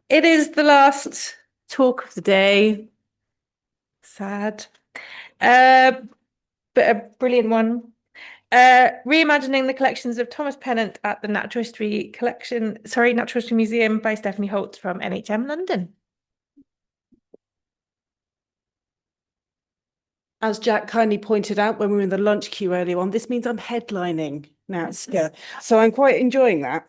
It is the last talk of the day. Sad. Uh, but a brilliant one. Reimagining the collections of Thomas Pennant at the Natural History Museum by Stephanie Holt from NHM London. As Jack kindly pointed out when we were in the lunch queue earlier on, this means I'm headlining NatSCA. So I'm quite enjoying that.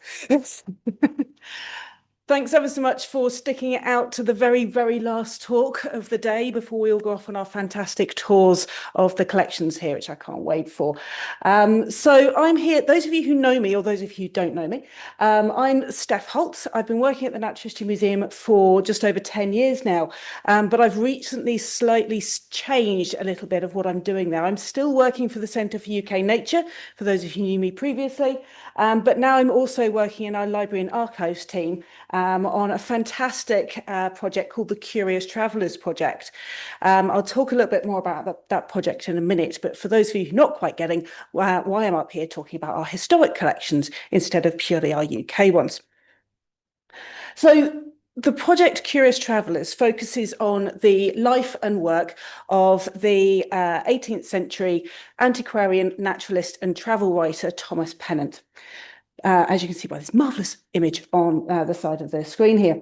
Thanks ever so much for sticking it out to the very, very last talk of the day before we all go off on our fantastic tours of the collections here, which I can't wait for. So I'm here, those of you who know me or those of you who don't know me, I'm Steph Holt. I've been working at the Natural History Museum for just over 10 years now, but I've recently slightly changed a little bit of what I'm doing there. I'm still working for the Centre for UK Nature, for those of you who knew me previously, but now I'm also working in our Library and Archives team, on a fantastic project called the Curious Travellers project. I'll talk a little bit more about that project in a minute, but for those of you who are not quite getting why I'm up here talking about our historic collections instead of purely our UK ones. So the project Curious Travellers focuses on the life and work of the 18th century antiquarian, naturalist and travel writer Thomas Pennant. As you can see by this marvellous image on the side of the screen here.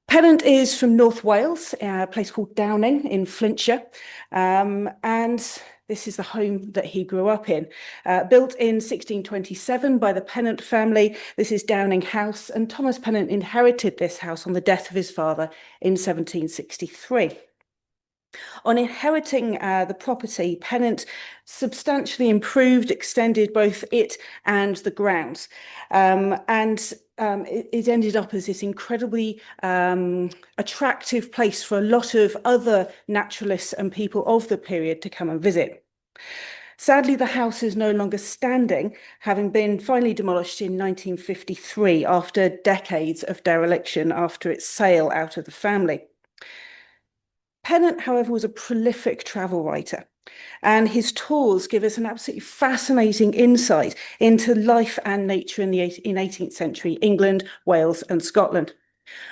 Pennant is from North Wales, a place called Downing in Flintshire, and this is the home that he grew up in. Built in 1627 by the Pennant family, this is Downing House, and Thomas Pennant inherited this house on the death of his father in 1763. On inheriting the property, Pennant substantially improved, extended both it and the grounds. It ended up as this incredibly attractive place for a lot of other naturalists and people of the period to come and visit. Sadly, the house is no longer standing, having been finally demolished in 1953 after decades of dereliction after its sale out of the family. Pennant, however, was a prolific travel writer, and his tours give us an absolutely fascinating insight into life and nature in 18th century England, Wales and Scotland.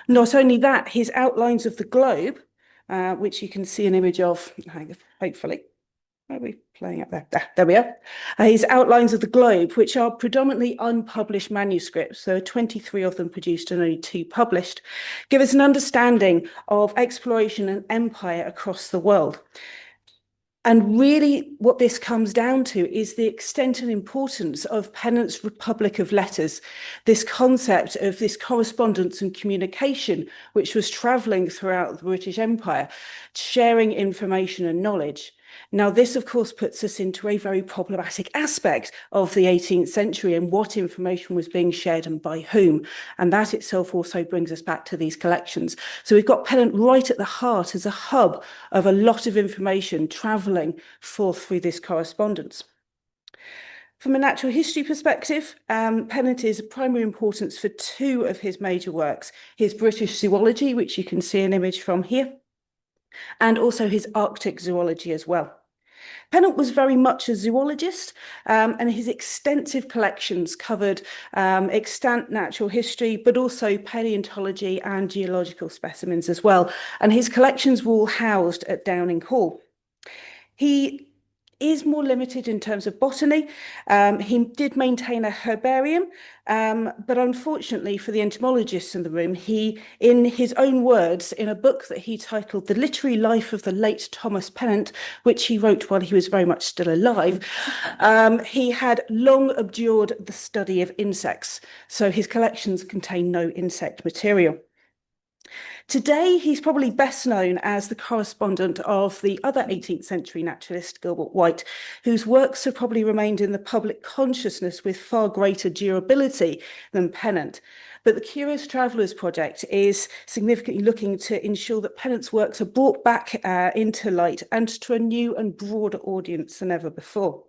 Not only that, his outlines of the globe, which you can see an image of, hopefully. Where are we playing up there? There we are. His outlines of the globe, which are predominantly unpublished manuscripts, so 23 of them produced and only 2 published, give us an understanding of exploration and empire across the world. And really what this comes down to is the extent and importance of Pennant's Republic of Letters, this concept of this correspondence and communication, which was travelling throughout the British Empire, sharing information and knowledge. Now, this, of course, puts us into a very problematic aspect of the 18th century and what information was being shared and by whom. And that itself also brings us back to these collections. So we've got Pennant right at the heart as a hub of a lot of information travelling forth through this correspondence. From a natural history perspective, Pennant is of primary importance for 2 of his major works, his British Zoology, which you can see an image from here, and also his Arctic zoology as well. Pennant was very much a zoologist, and his extensive collections covered extant natural history, but also paleontology and geological specimens as well. And his collections were all housed at Downing Hall. He is more limited in terms of botany. He did maintain a herbarium, but unfortunately for the entomologists in the room, he, in his own words, in a book that he titled The Literary Life of the Late Thomas Pennant, which he wrote while he was very much still alive, he had long abjured the study of insects, so his collections contain no insect material. Today, he's probably best known as the correspondent of the other 18th century naturalist, Gilbert White, whose works have probably remained in the public consciousness with far greater durability than Pennant. But the Curious Travellers project is significantly looking to ensure that Pennant's works are brought back into light and to a new and broader audience than ever before.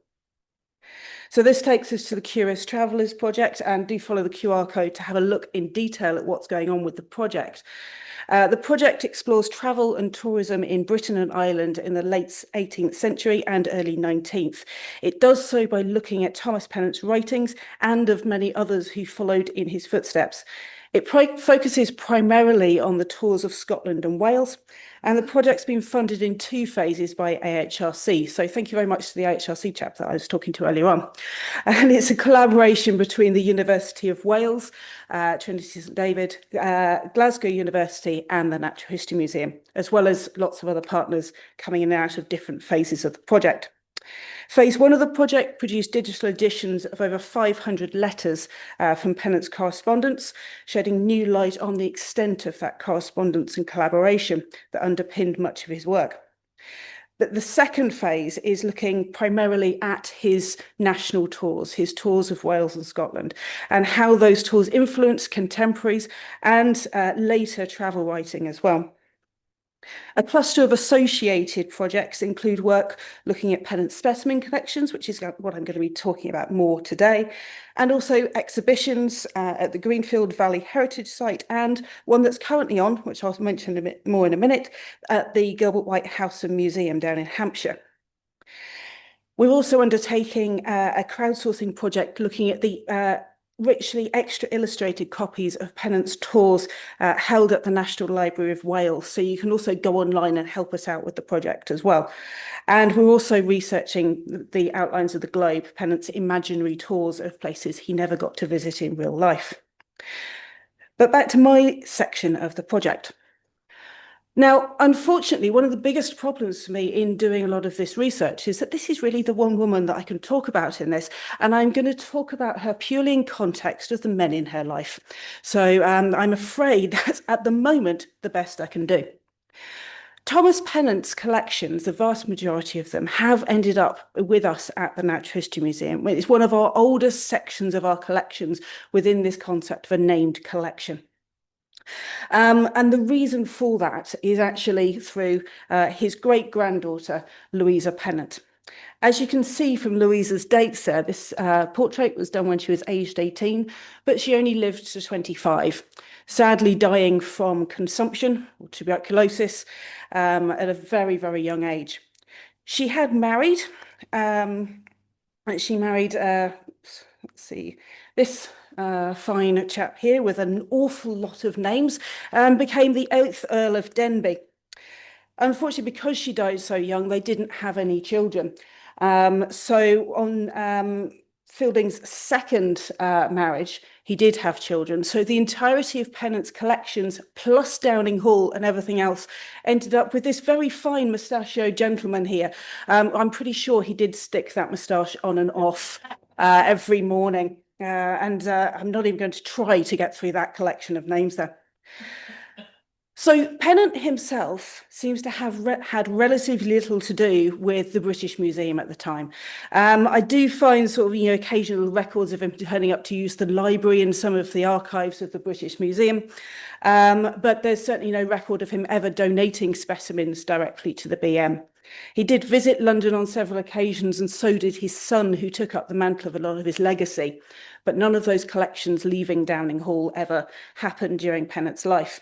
So this takes us to the Curious Travellers project, and do follow the QR code to have a look in detail at what's going on with the project. The project explores travel and tourism in Britain and Ireland in the late 18th century and early 19th. It does so by looking at Thomas Pennant's writings and of many others who followed in his footsteps. It focuses primarily on the tours of Scotland and Wales, and the project's been funded in 2 phases by AHRC. So thank you very much to the AHRC chap that I was talking to earlier on. And it's a collaboration between the University of Wales, Trinity St David, Glasgow University and the Natural History Museum, as well as lots of other partners coming in and out of different phases of the project. Phase 1 of the project produced digital editions of over 500 letters from Pennant's correspondents, shedding new light on the extent of that correspondence and collaboration that underpinned much of his work. But the second phase is looking primarily at his national tours, his tours of Wales and Scotland, and how those tours influenced contemporaries and later travel writing as well. A cluster of associated projects include work looking at Pennant specimen collections, which is what I'm going to be talking about more today, and also exhibitions at the Greenfield Valley Heritage Site, and one that's currently on, which I'll mention a bit more in a minute, at the Gilbert White House and Museum down in Hampshire. We're also undertaking a crowdsourcing project looking at the richly extra illustrated copies of Pennant's tours held at the National Library of Wales. So you can also go online and help us out with the project as well. And we're also researching the outlines of the globe, Pennant's imaginary tours of places he never got to visit in real life. But back to my section of the project. Now, unfortunately, one of the biggest problems for me in doing a lot of this research is that this is really the one woman that I can talk about in this, and I'm going to talk about her purely in context of the men in her life. So I'm afraid that's at the moment the best I can do. Thomas Pennant's collections, the vast majority of them, have ended up with us at the Natural History Museum. It's one of our oldest sections of our collections within this concept of a named collection. And the reason for that is actually through his great-granddaughter, Louisa Pennant. As you can see from Louisa's dates there, this portrait was done when she was aged 18, but she only lived to 25, sadly dying from consumption or tuberculosis at a very, very young age. She had married, let's see, this fine chap here with an awful lot of names, became the 8th Earl of Denbigh. Unfortunately, because she died so young, they didn't have any children. So on Fielding's second marriage, he did have children. So the entirety of Pennant's collections, plus Downing Hall and everything else, ended up with this very fine mustachioed gentleman here. I'm pretty sure he did stick that moustache on and off every morning. And I'm not even going to try to get through that collection of names there. So Pennant himself seems to have had relatively little to do with the British Museum at the time. I do find sort of occasional records of him turning up to use the library and some of the archives of the British Museum, but there's certainly no record of him ever donating specimens directly to the BM. He did visit London on several occasions, and so did his son, who took up the mantle of a lot of his legacy. But none of those collections leaving Downing Hall ever happened during Pennant's life.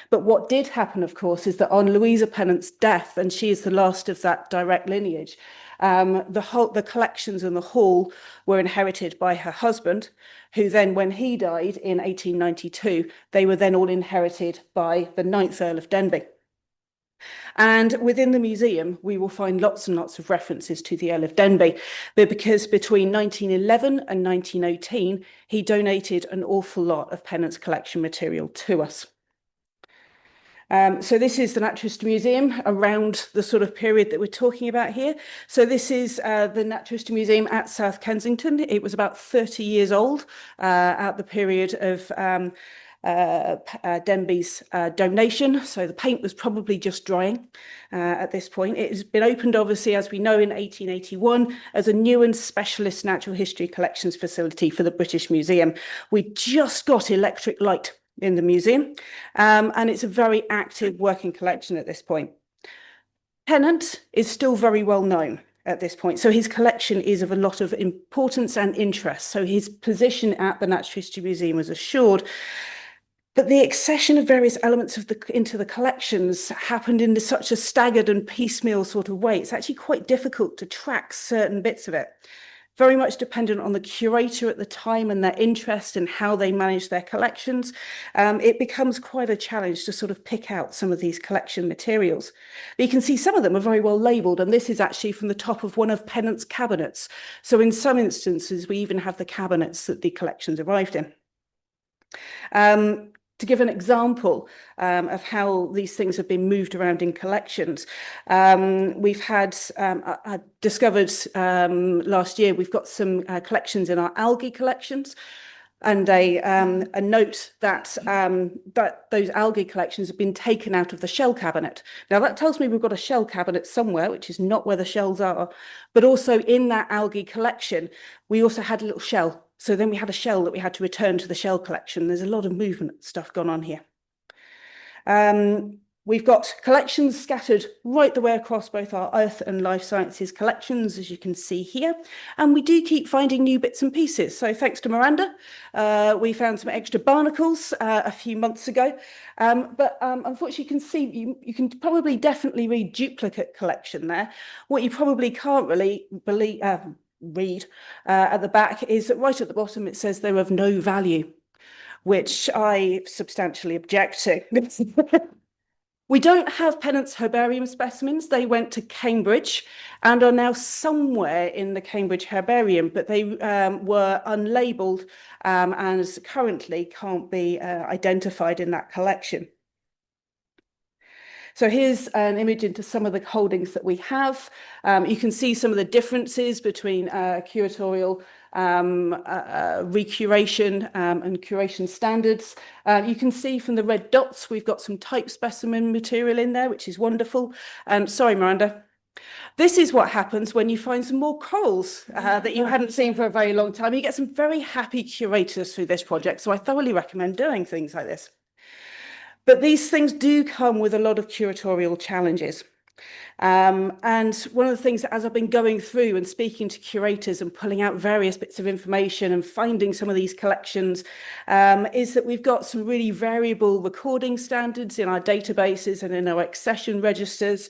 But what did happen, of course, is that on Louisa Pennant's death, and she is the last of that direct lineage, the collections in the hall were inherited by her husband, who then, when he died in 1892, they were then all inherited by the 9th Earl of Denbigh. And within the museum, we will find lots and lots of references to the Earl of Denbigh, but because between 1911 and 1918, he donated an awful lot of Pennant's collection material to us. So this is the Natural History Museum around the sort of period that we're talking about here. So this is the Natural History Museum at South Kensington. It was about 30 years old at the period of Denbigh's donation. So the paint was probably just drying at this point. It has been opened, obviously, as we know, in 1881 as a new and specialist natural history collections facility for the British Museum. We just got electric light in the museum, and it's a very active working collection at this point. Pennant is still very well known at this point, so his collection is of a lot of importance and interest, so his position at the Natural History Museum was assured. But the accession of various elements into the collections happened in such a staggered and piecemeal sort of way. It's actually quite difficult to track certain bits of it. very much dependent on the curator at the time and their interest and how they manage their collections. It becomes quite a challenge to sort of pick out some of these collection materials. But you can see some of them are very well labelled, and this is actually from the top of one of Pennant's cabinets. So in some instances, we even have the cabinets that the collections arrived in. To give an example of how these things have been moved around in collections, we've had, I discovered last year, we've got some collections in our algae collections, and a note that that those algae collections have been taken out of the shell cabinet. Now that tells me we've got a shell cabinet somewhere, which is not where the shells are, but also in that algae collection, we also had a little shell. So then we had a shell that we had to return to the shell collection. There's a lot of movement stuff gone on here. We've got collections scattered right the way across both our Earth and Life Sciences collections, as you can see here. And we do keep finding new bits and pieces. So thanks to Miranda, we found some extra barnacles a few months ago. But unfortunately, you can see, you can probably definitely read duplicate collection there. What you probably can't really read at the back is that right at the bottom, it says they're of no value, which I substantially object to. We don't have Pennant's herbarium specimens. They went to Cambridge and are now somewhere in the Cambridge herbarium, but they were unlabelled and currently can't be identified in that collection. So here's an image into some of the holdings that we have. You can see some of the differences between curatorial recuration and curation standards. You can see from the red dots, we've got some type specimen material in there, which is wonderful. Sorry, Miranda. This is what happens when you find some more corals that you hadn't seen for a very long time. You get some very happy curators through this project, so I thoroughly recommend doing things like this. But these things do come with a lot of curatorial challenges. And one of the things that as I've been going through and speaking to curators and pulling out various bits of information and finding some of these collections is that we've got some really variable recording standards in our databases and in our accession registers,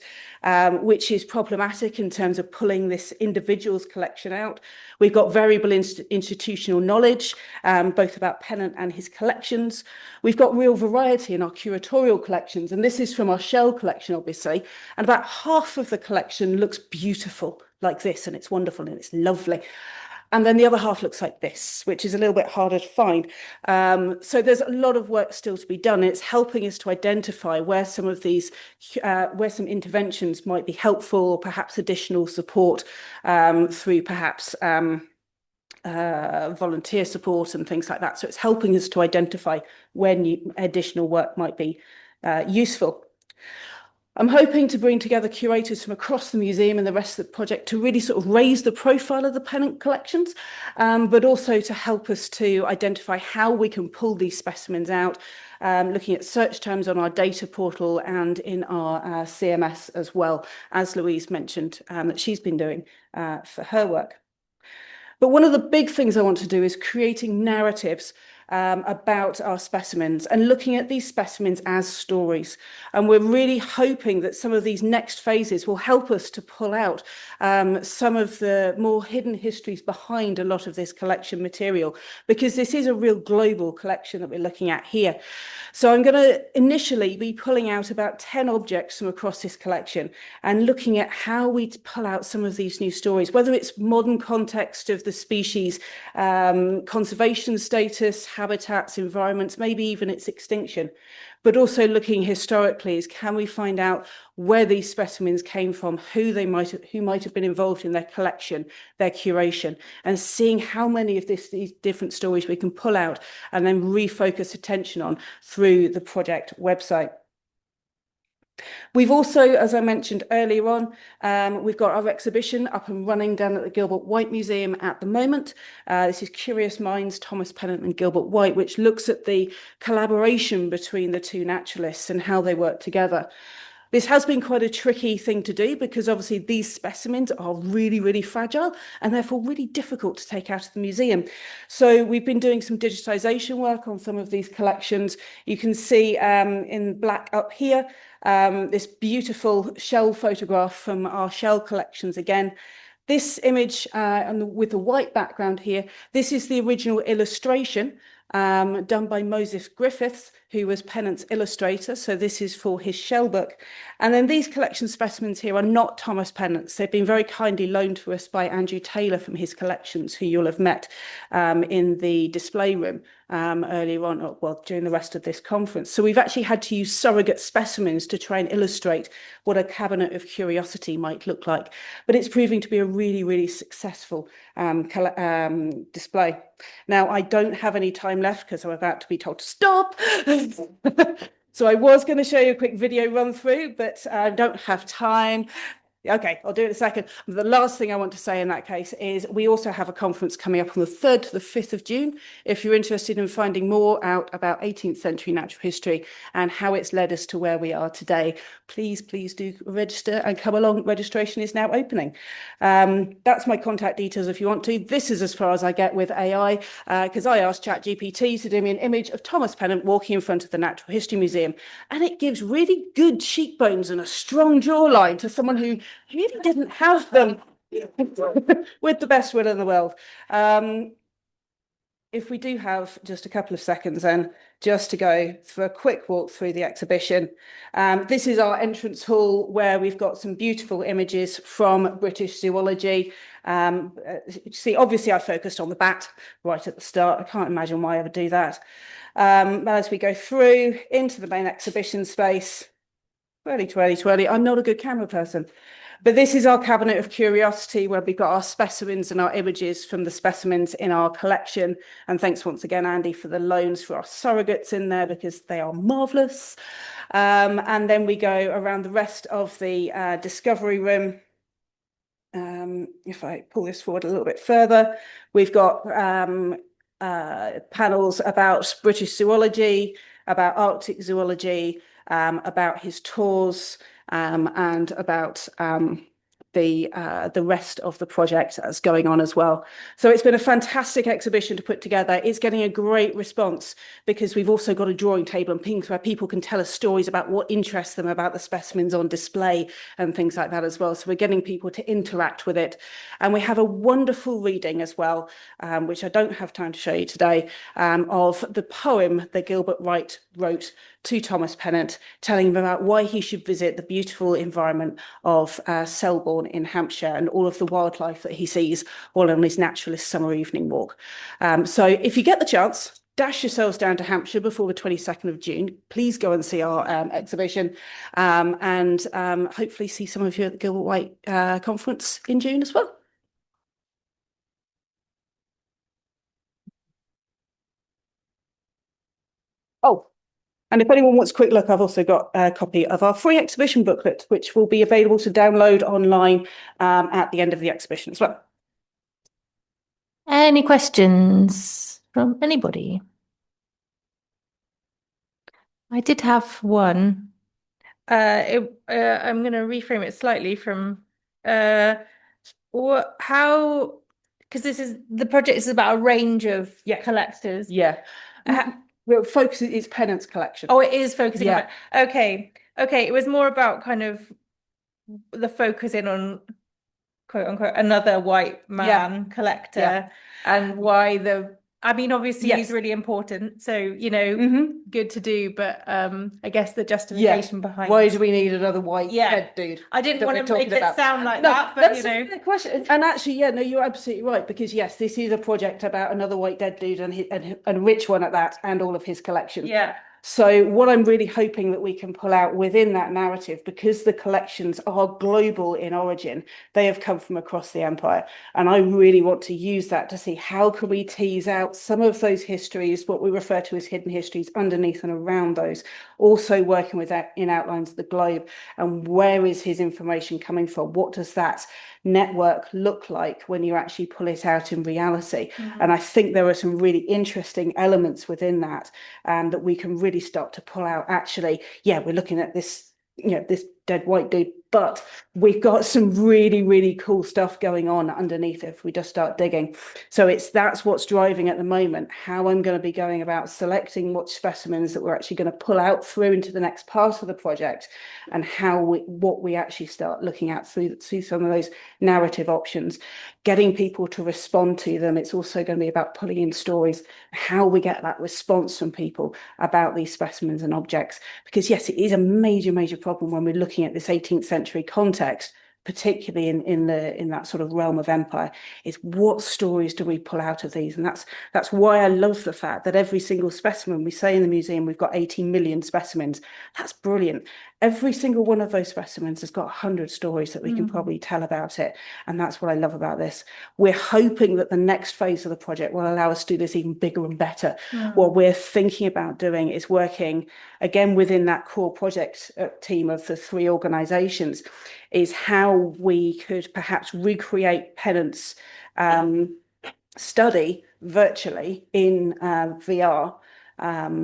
which is problematic in terms of pulling this individual's collection out. We've got variable institutional knowledge, both about Pennant and his collections. We've got real variety in our curatorial collections, and this is from our shell collection, obviously, and about half of the collection looks beautiful like this, and it's wonderful and it's lovely. And then the other half looks like this, which is a little bit harder to find. So there's a lot of work still to be done. And it's helping us to identify where some of these, where some interventions might be helpful, or perhaps additional support through perhaps volunteer support and things like that. So it's helping us to identify when additional work might be useful. I'm hoping to bring together curators from across the museum and the rest of the project to really sort of raise the profile of the Pennant collections, but also to help us to identify how we can pull these specimens out, looking at search terms on our data portal and in our CMS as well, as Louise mentioned that she's been doing for her work. But one of the big things I want to do is creating narratives about our specimens and looking at these specimens as stories. And we're really hoping that some of these next phases will help us to pull out some of the more hidden histories behind a lot of this collection material, because this is a real global collection that we're looking at here. So I'm going to initially be pulling out about 10 objects from across this collection and looking at how we pull out some of these new stories, whether it's modern context of the species, conservation status, habitats, environments, maybe even its extinction, but also looking historically is, can we find out where these specimens came from, who might have been involved in their collection, their curation, and seeing how many of these different stories we can pull out and then refocus attention on through the project website. We've also, as I mentioned earlier on, we've got our exhibition up and running down at the Gilbert White Museum at the moment. This is Curious Minds, Thomas Pennant and Gilbert White, which looks at the collaboration between the two naturalists and how they work together. This has been quite a tricky thing to do because obviously these specimens are really, really fragile and therefore really difficult to take out of the museum. So we've been doing some digitization work on some of these collections. You can see in black up here, this beautiful shell photograph from our shell collections again. This image with the white background here, this is the original illustration done by Moses Griffiths, who was Pennant's illustrator. So this is for his shell book. And then these collection specimens here are not Thomas Pennant's. They've been very kindly loaned to us by Andrew Taylor from his collections, who you'll have met in the display room earlier on, well, during the rest of this conference. So we've actually had to use surrogate specimens to try and illustrate what a cabinet of curiosity might look like. But it's proving to be a really, really successful display. Now, I don't have any time left because I'm about to be told to stop. So I was going to show you a quick video run through, but I don't have time. Okay, I'll do it in a second. The last thing I want to say in that case is we also have a conference coming up on the 3rd to the 5th of June. If you're interested in finding more out about 18th century natural history and how it's led us to where we are today, please do register and come along. Registration is now opening. That's my contact details if you want to. This is as far as I get with AI because I asked ChatGPT to do me an image of Thomas Pennant walking in front of the Natural History Museum, and it gives really good cheekbones and a strong jawline to someone who really didn't have them with the best will in the world. If we do have just a couple of seconds then, just to go for a quick walk through the exhibition. This is our entrance hall where we've got some beautiful images from British Zoology. See, obviously I focused on the bat right at the start. I can't imagine why I would do that. As we go through into the main exhibition space, twirly. I'm not a good camera person. But this is our cabinet of curiosity where we've got our specimens and our images from the specimens in our collection. And thanks once again, Andy, for the loans for our surrogates in there because they are marvellous. And then we go around the rest of the discovery room. If I pull this forward a little bit further, we've got panels about British zoology, about Arctic zoology, about his tours, and about the rest of the project that's going on as well. So it's been a fantastic exhibition to put together. It's getting a great response because we've also got a drawing table and things where people can tell us stories about what interests them about the specimens on display and things like that as well. So we're getting people to interact with it. And we have a wonderful reading as well, which I don't have time to show you today, of the poem that Gilbert Wright wrote to Thomas Pennant, telling him about why he should visit the beautiful environment of Selborne in Hampshire and all of the wildlife that he sees while on his naturalist summer evening walk. So if you get the chance, dash yourselves down to Hampshire before the 22nd of June. Please go and see our exhibition and hopefully see some of you at the Gilbert White conference in June as well. Oh, and if anyone wants a quick look, I've also got a copy of our free exhibition booklet, which will be available to download online at the end of the exhibition as well. Any questions from anybody? I did have one. I'm going to reframe it slightly from how, because this is the project is about a range of collectors. Yeah. Well, focus is Pennant's collection. Oh, it is focusing on it. Okay. It was more about kind of the focusing on quote unquote another white man collector and why obviously he's really important, so good to do, but I guess the justification behind why do we need another white dead dude? I didn't want to make it sound like that, but that's a good question. And actually, you're absolutely right, because yes, this is a project about another white dead dude and a rich one at that, and all of his collection. So what I'm really hoping that we can pull out within that narrative, because the collections are global in origin, they have come from across the empire. And I really want to use that to see how can we tease out some of those histories, what we refer to as hidden histories, underneath and around those, also working with that in outlines of the globe. And where is his information coming from? What does that network look like when you actually pull it out in reality? And I think there are some really interesting elements within that that we can really start to pull out. Actually, we're looking at this, this dead white dude But we've got some really, really cool stuff going on underneath if we just start digging. So that's what's driving at the moment, how I'm going to be going about selecting what specimens that we're actually going to pull out through into the next part of the project, and what we actually start looking at through some of those narrative options, getting people to respond to them. It's also going to be about pulling in stories, how we get that response from people about these specimens and objects. Because yes, it is a major, major problem when we're looking at this 18th century context, particularly in that sort of realm of empire, is what stories do we pull out of these? And that's why I love the fact that every single specimen, we say in the museum we've got 18 million specimens. That's brilliant. Every single one of those specimens has got 100 stories that we can probably tell about it. And that's what I love about this. We're hoping that the next phase of the project will allow us to do this even bigger and better. What we're thinking about doing is working again within that core project team of the 3 organizations, is how we could perhaps recreate Pennant's study virtually in VR,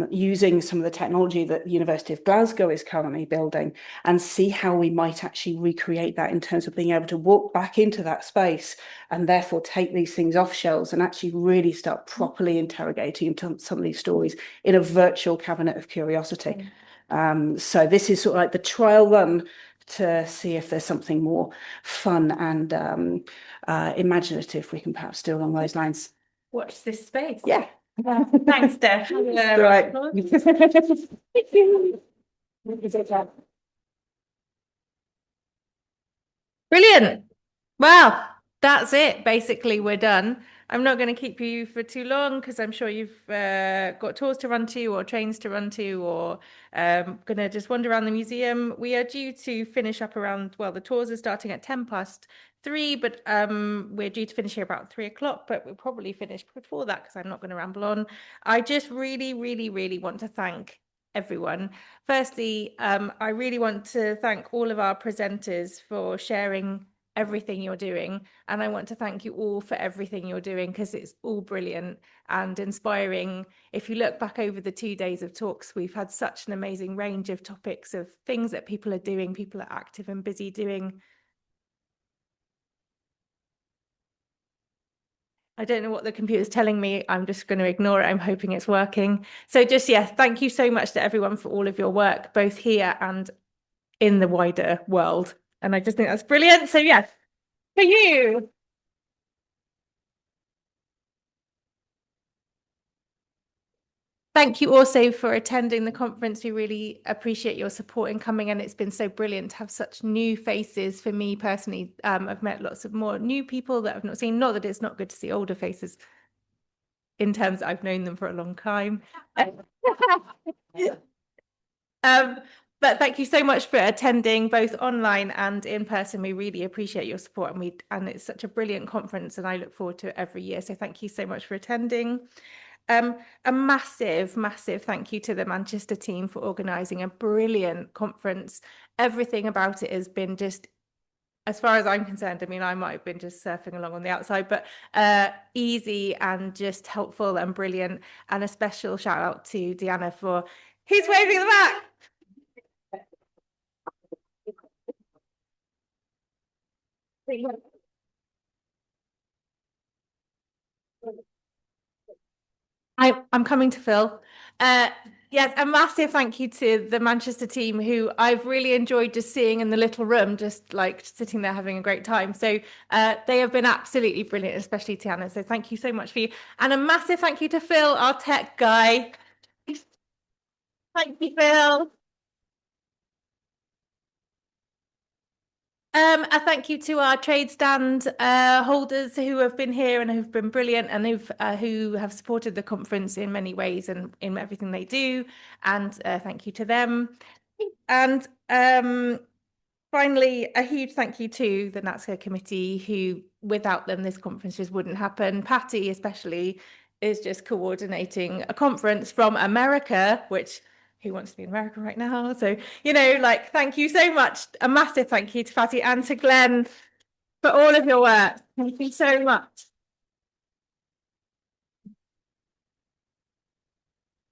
using some of the technology that the University of Glasgow is currently building, and see how we might actually recreate that in terms of being able to walk back into that space and therefore take these things off shelves and actually really start properly interrogating some of these stories in a virtual cabinet of curiosity. So this is sort of like the trial run to see if there's something more fun and imaginative we can perhaps do along those lines. Watch this space. Yeah. Thanks, Steph. Right. Brilliant. Well, that's it. Basically, we're done. I'm not going to keep you for too long because I'm sure you've got tours to run to or trains to run to, or going to just wander around the museum. We are due to finish up around, well, the tours are starting at 3:10, but we're due to finish here about 3 o'clock, but we'll probably finish before that because I'm not going to ramble on. I just really, really, really want to thank everyone. Firstly, I really want to thank all of our presenters for sharing everything you're doing, and I want to thank you all for everything you're doing because it's all brilliant and inspiring. If you look back over the 2 days of talks, we've had such an amazing range of topics of things that people are doing, people are active and busy doing. I don't know what the computer's telling me. I'm just going to ignore it. I'm hoping it's working. So just, yeah, thank you so much to everyone for all of your work, both here and in the wider world. And I just think that's brilliant. So yeah, for you. Thank you also for attending the conference. We really appreciate your support in coming, and it's been so brilliant to have such new faces. For me personally, I've met lots of more new people that I've not seen. Not that it's not good to see older faces, in terms I've known them for a long time. But thank you so much for attending both online and in person. We really appreciate your support, and it's such a brilliant conference, and I look forward to it every year. So thank you so much for attending. A massive, massive thank you to the Manchester team for organising a brilliant conference. Everything about it has been just, as far as I'm concerned, I mean, I might have been just surfing along on the outside, but easy and just helpful and brilliant. And a special shout out to Deanna for, who's waving in the back? I'm coming to Phil. Yes, a massive thank you to the Manchester team, who I've really enjoyed just seeing in the little room, just like sitting there having a great time. So they have been absolutely brilliant, especially Tiana. So thank you so much for you. And a massive thank you to Phil, our tech guy. Thank you, Phil. A thank you to our trade stand holders who have been here and who've been brilliant, and who have supported the conference in many ways and in everything they do. And thank you to them. And finally, a huge thank you to the NatSCA committee, who without them this conference just wouldn't happen. Patty especially is just coordinating a conference from America, which, who wants to be in America right now? So, you know, like, thank you so much. A massive thank you to Patty and to Glenn for all of your work. Thank you so much.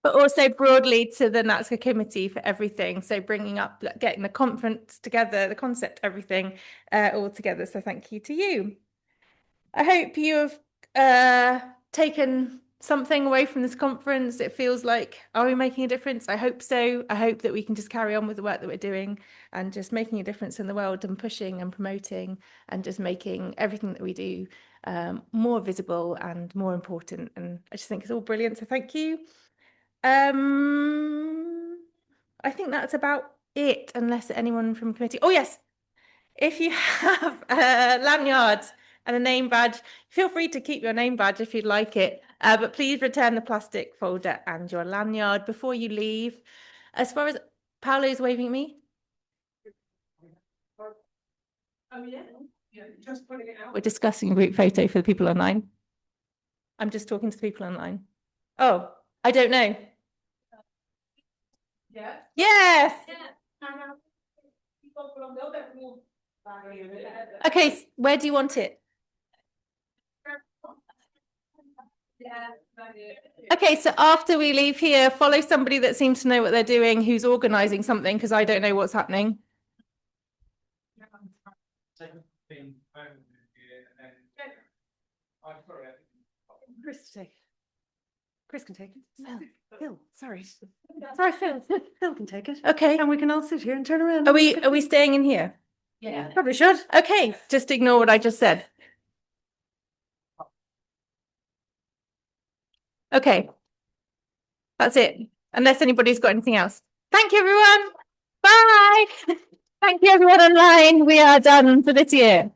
but also broadly to the NatSCA committee for everything. So bringing up, getting the conference together, the concept, everything all together. So thank you to you. I hope you have taken something away from this conference. It feels like, are we making a difference? I hope so. I hope that we can just carry on with the work that we're doing and just making a difference in the world and pushing and promoting and just making everything that we do more visible and more important. And I just think it's all brilliant. So thank you. I think that's about it, unless anyone from committee. Oh, yes. If you have a lanyard and a name badge, feel free to keep your name badge if you'd like it, but please return the plastic folder and your lanyard before you leave. As far as Paolo's waving at me. Oh, yeah. Yeah, just putting it out. We're discussing a group photo for the people online. I'm just talking to the people online. Oh, I don't know. Yeah. Yes. Yeah. Okay, where do you want it? Okay, so after we leave here, follow somebody that seems to know what they're doing, who's organising something, because I don't know what's happening. Chris can take it. Phil, sorry. Sorry, Phil. Phil can take it. Okay. And we can all sit here and turn around. Are we staying in here? Yeah. Probably should. Okay, just ignore what I just said. Okay. That's it. Unless anybody's got anything else. Thank you, everyone. Bye. Thank you, everyone online. We are done for this year.